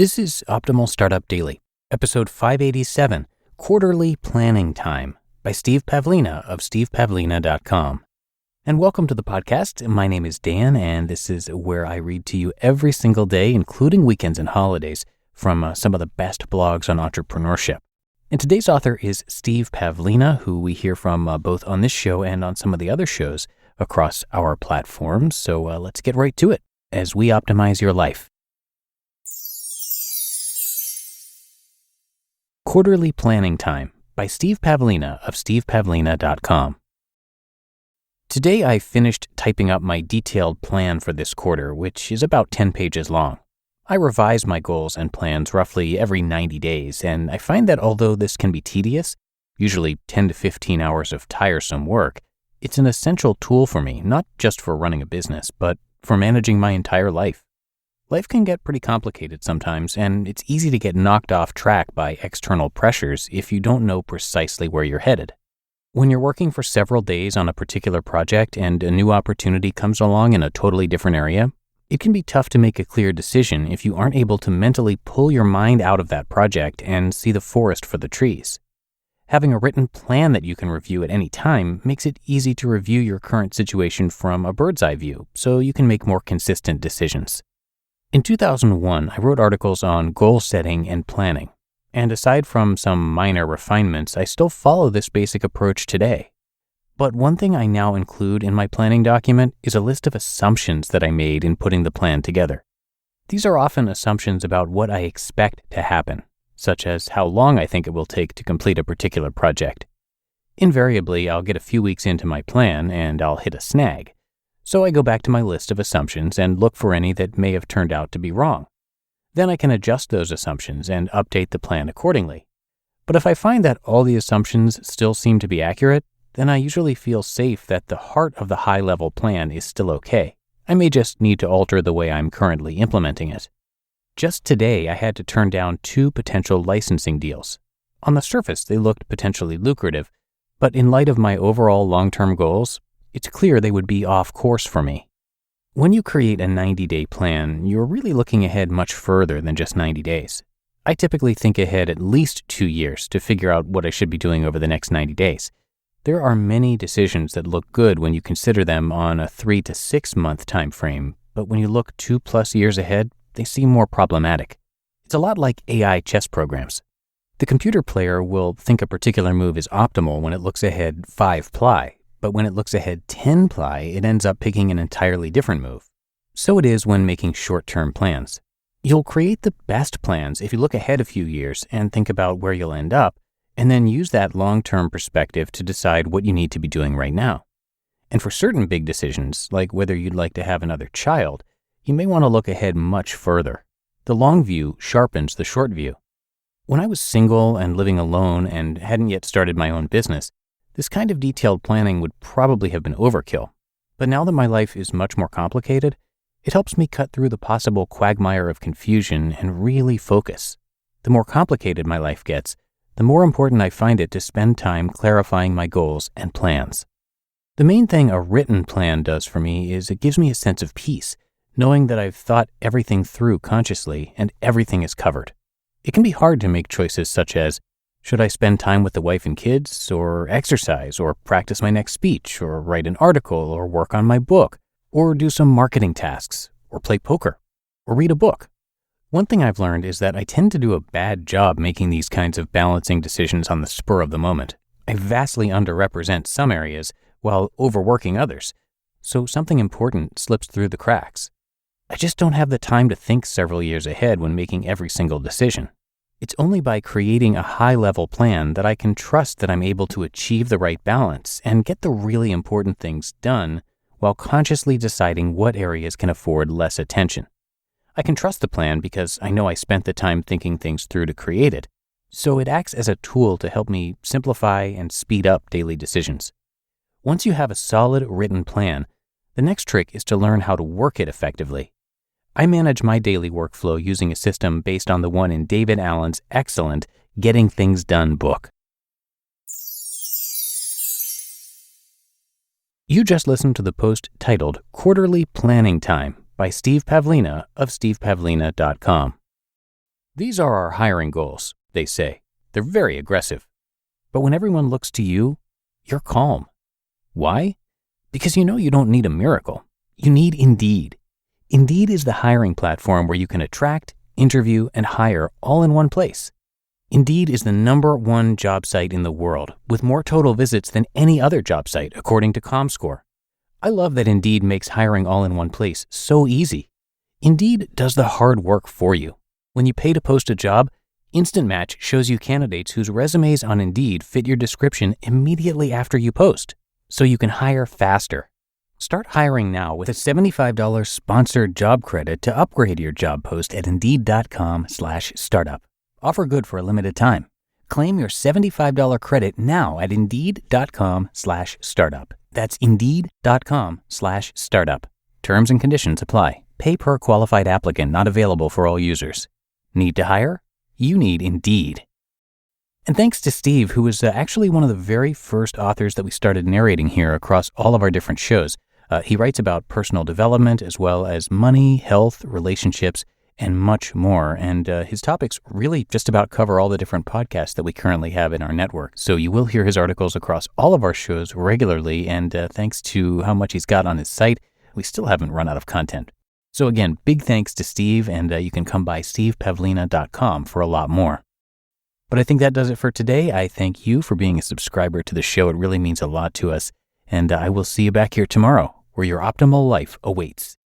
This is Optimal Startup Daily, episode 587, Quarterly Planning Time by Steve Pavlina of stevepavlina.com. And welcome to the podcast. My name is Dan, and this is where I read to you every single day, including weekends and holidays, from some of the best blogs on entrepreneurship. And today's author is Steve Pavlina, who we hear from both on this show and on some of the other shows across our platforms. So let's get right to it as we optimize your life. Quarterly Planning Time by Steve Pavlina of stevepavlina.com. Today I finished typing up my detailed plan for this quarter, which is about 10 pages long. I revise my goals and plans roughly every 90 days, and I find that although this can be tedious, usually 10 to 15 hours of tiresome work, it's an essential tool for me, not just for running a business, but for managing my entire life. Life can get pretty complicated sometimes, and it's easy to get knocked off track by external pressures if you don't know precisely where you're headed. When you're working for several days on a particular project and a new opportunity comes along in a totally different area, it can be tough to make a clear decision if you aren't able to mentally pull your mind out of that project and see the forest for the trees. Having a written plan that you can review at any time makes it easy to review your current situation from a bird's eye view, so you can make more consistent decisions. In 2001, I wrote articles on goal setting and planning, and aside from some minor refinements, I still follow this basic approach today. But one thing I now include in my planning document is a list of assumptions that I made in putting the plan together. These are often assumptions about what I expect to happen, such as how long I think it will take to complete a particular project. Invariably, I'll get a few weeks into my plan and I'll hit a snag. So I go back to my list of assumptions and look for any that may have turned out to be wrong. Then I can adjust those assumptions and update the plan accordingly. But if I find that all the assumptions still seem to be accurate, then I usually feel safe that the heart of the high-level plan is still okay. I may just need to alter the way I'm currently implementing it. Just today, I had to turn down 2 potential licensing deals. On the surface, they looked potentially lucrative, but in light of my overall long-term goals, it's clear they would be off course for me. When you create a 90-day plan, you're really looking ahead much further than just 90 days. I typically think ahead at least 2 years to figure out what I should be doing over the next 90 days. There are many decisions that look good when you consider them on a 3 to 6 month time frame, but when you look 2+ years ahead, they seem more problematic. It's a lot like AI chess programs. The computer player will think a particular move is optimal when it looks ahead 5 ply. But when it looks ahead 10 ply, it ends up picking an entirely different move. So it is when making short-term plans. You'll create the best plans if you look ahead a few years and think about where you'll end up, and then use that long-term perspective to decide what you need to be doing right now. And for certain big decisions, like whether you'd like to have another child, you may want to look ahead much further. The long view sharpens the short view. When I was single and living alone and hadn't yet started my own business, this kind of detailed planning would probably have been overkill. But now that my life is much more complicated, it helps me cut through the possible quagmire of confusion and really focus. The more complicated my life gets, the more important I find it to spend time clarifying my goals and plans. The main thing a written plan does for me is it gives me a sense of peace, knowing that I've thought everything through consciously and everything is covered. It can be hard to make choices such as, should I spend time with the wife and kids, or exercise, or practice my next speech, or write an article, or work on my book, or do some marketing tasks, or play poker, or read a book? One thing I've learned is that I tend to do a bad job making these kinds of balancing decisions on the spur of the moment. I vastly underrepresent some areas while overworking others, so something important slips through the cracks. I just don't have the time to think several years ahead when making every single decision. It's only by creating a high-level plan that I can trust that I'm able to achieve the right balance and get the really important things done while consciously deciding what areas can afford less attention. I can trust the plan because I know I spent the time thinking things through to create it, so it acts as a tool to help me simplify and speed up daily decisions. Once you have a solid written plan, the next trick is to learn how to work it effectively. I manage my daily workflow using a system based on the one in David Allen's excellent Getting Things Done book. You just listened to the post titled Quarterly Planning Time by Steve Pavlina of stevepavlina.com. "These are our hiring goals," they say. They're very aggressive. But when everyone looks to you, you're calm. Why? Because you know you don't need a miracle. You need Indeed. Indeed is the hiring platform where you can attract, interview, and hire all in one place. Indeed is the #1 job site in the world with more total visits than any other job site, according to ComScore. I love that Indeed makes hiring all in one place so easy. Indeed does the hard work for you. When you pay to post a job, Instant Match shows you candidates whose resumes on Indeed fit your description immediately after you post, so you can hire faster. Start hiring now with a $75 sponsored job credit to upgrade your job post at Indeed.com/startup. Offer good for a limited time. Claim your $75 credit now at Indeed.com/startup. That's Indeed.com/startup. Terms and conditions apply. Pay per qualified applicant, not available for all users. Need to hire? You need Indeed. And thanks to Steve, who was actually one of the very first authors that we started narrating here across all of our different shows. He writes about personal development as well as money, health, relationships, and much more. And his topics really just about cover all the different podcasts that we currently have in our network. So you will hear his articles across all of our shows regularly. And thanks to how much he's got on his site, we still haven't run out of content. So again, big thanks to Steve, and you can come by stevepavlina.com for a lot more. But I think that does it for today. I thank you for being a subscriber to the show. It really means a lot to us. And I will see you back here tomorrow, where your optimal life awaits.